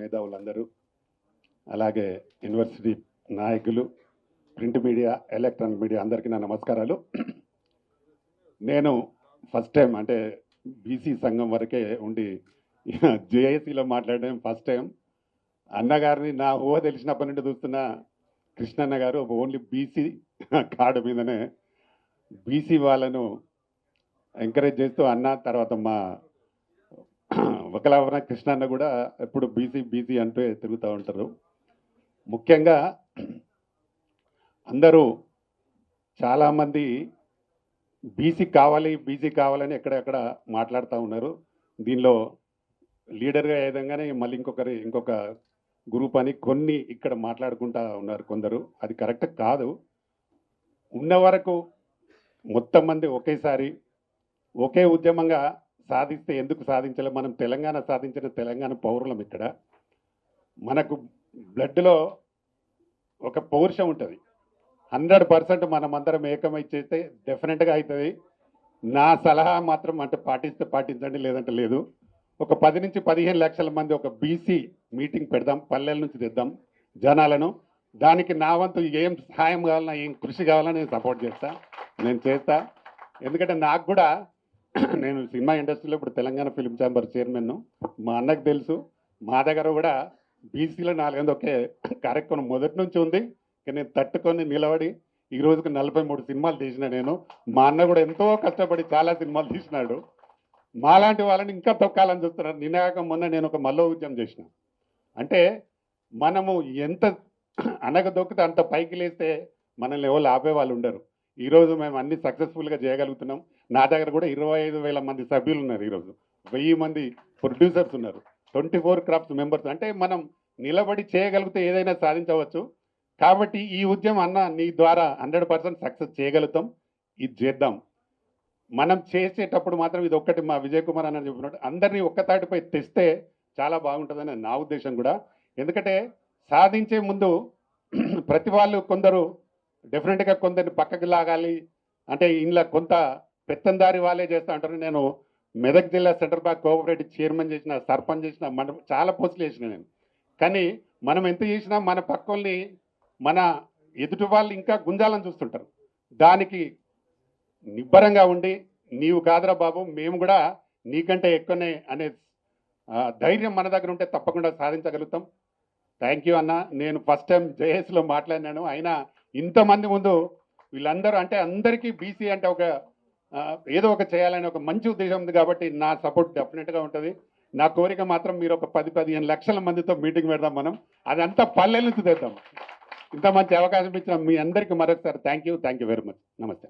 మేధావులందరూ, అలాగే యూనివర్సిటీ నాయకులు, print media, electronic media అందరికీ నా నమస్కారాలు. నేను ఫస్ట్ టైం అంటే బీసీ సంఘం వరకే ఉండి జేఏసీలో మాట్లాడడం ఫస్ట్ టైం. అన్నగారిని నా ఊహ తెలిసినప్పటి నుండి చూస్తున్న కృష్ణన్న గారు ఓన్లీ బీసీ కార్డు మీదనే బీసీ వాళ్ళను ఎంకరేజ్ చేస్తూ అన్న, తర్వాత మా ఒకలావన కృష్ణన్న కూడా ఎప్పుడు బీసీ అంటూ తిరుగుతూ ఉంటారు. ముఖ్యంగా అందరూ చాలామంది బీసీ కావాలని ఎక్కడెక్కడ మాట్లాడుతూ ఉన్నారు. దీనిలో లీడర్గా ఏదంగానే మళ్ళీ ఇంకొక గ్రూప్ అని కొన్ని ఇక్కడ మాట్లాడుకుంటూ ఉన్నారు కొందరు. అది కరెక్ట్ కాదు. ఉన్న వరకు మొత్తం మంది ఒకేసారి ఒకే ఉద్యమంగా సాధిస్తే ఎందుకు సాధించలేదు? మనం తెలంగాణ సాధించిన తెలంగాణ పౌరులం. ఇక్కడ మనకు బ్లడ్లో ఒక పౌరుషం ఉంటుంది. 100% మనమందరం ఏకమై చేస్తే డెఫినెట్గా అవుతుంది. నా సలహా మాత్రం అంటే పాటిస్తే పాటించండి, లేదంటే లేదు. ఒక 10 నుంచి 15 లక్షల మంది ఒక బీసీ మీటింగ్ పెడదాం, పల్లెల నుంచి తెద్దాం జనాలను. దానికి నా వంతు ఏం సహాయం కావాలన్నా, ఏం కృషి కావాలన్నా నేను సపోర్ట్ చేస్తా. ఎందుకంటే నాకు కూడా నేను సినిమా ఇండస్ట్రీలో ఇప్పుడు తెలంగాణ ఫిల్మ్ ఛాంబర్ చైర్మన్. మా అన్నకు తెలుసు, మా దగ్గర కూడా బీసీలో 4 ఒకే కార్యక్రమం మొదటి నుంచి ఉంది. నేను తట్టుకొని నిలబడి ఈ రోజుకి 43 సినిమాలు తీసిన నేను. మా అన్న కూడా ఎంతో కష్టపడి చాలా సినిమాలు తీసినాడు. మాలాంటి వాళ్ళని ఇంకా తొక్కాలని చూస్తున్నారు. నిన్నగాక మొన్న నేను ఒక మల్లో ఉద్యమం చేసిన. అంటే మనము ఎంత అనగదొక్కితే అంత పైకి లేస్తే మనల్ని ఎవరు ఆపే వాళ్ళు ఉండరు. ఈరోజు మేము అన్ని సక్సెస్ఫుల్గా చేయగలుగుతున్నాం. నా దగ్గర కూడా 25,000 మంది సభ్యులు ఉన్నారు. ఈరోజు 1000 మంది ప్రొడ్యూసర్స్ ఉన్నారు, 24 క్రాఫ్ట్స్ మెంబర్స్. అంటే మనం నిలబడి చేయగలిగితే ఏదైనా సాధించవచ్చు. కాబట్టి ఈ ఉద్యమం అన్న నీ ద్వారా 100% సక్సెస్ చేయగలుగుతాం. ఇది చేద్దాం. మనం చేసేటప్పుడు మాత్రం ఇది ఒక్కటి మా విజయ్ కుమార్ అన్న చెప్పినట్టు అందరినీ ఒక్కతాటిపై తెస్తే చాలా బాగుంటుందని నా ఉద్దేశం కూడా. ఎందుకంటే సాధించే ముందు ప్రతి వాళ్ళు కొందరు డెఫినెట్గా కొందరిని పక్కకి లాగాలి అంటే ఇంట్లో కొంత పెత్తందారి వాళ్ళే చేస్తూ ఉంటారు. నేను మెదక్ జిల్లా సెంట్రల్ బ్యాంక్ కోఆపరేటివ్ చైర్మన్ చేసిన, సర్పంచ్ చేసిన, చాలా పోస్టులు చేసిన నేను. కానీ మనం ఎంత చేసినా మన పక్కల్ని, మన ఎదుటి వాళ్ళు ఇంకా గుంజాలని చూస్తుంటారు. దానికి నిబ్బరంగా ఉండి నీవు కాదురా బాబు, మేము కూడా నీకంటే ఎక్కువనే అనే ధైర్యం మన దగ్గర ఉంటే తప్పకుండా సాధించగలుగుతాం. థ్యాంక్ యూ అన్న. నేను ఫస్ట్ టైం జేఎస్లో మాట్లాడినాను. అయినా ఇంతమంది ముందు వీళ్ళందరూ అంటే అందరికీ బీసీ అంటే ఒక ఏదో ఒక చేయాలని ఒక మంచి ఉద్దేశం ఉంది. కాబట్టి నా సపోర్ట్ డెఫినెట్గా ఉంటుంది. నా కోరిక మాత్రం మీరు ఒక 10-15 లక్షల మందితో మీటింగ్ పెడదాం. మనం అదంతా పల్లెల నుంచి తెద్దాం. ఇంత మంచి అవకాశం ఇచ్చిన మీ అందరికీ మరొకసారి థ్యాంక్ యూ వెరీ మచ్. నమస్తే.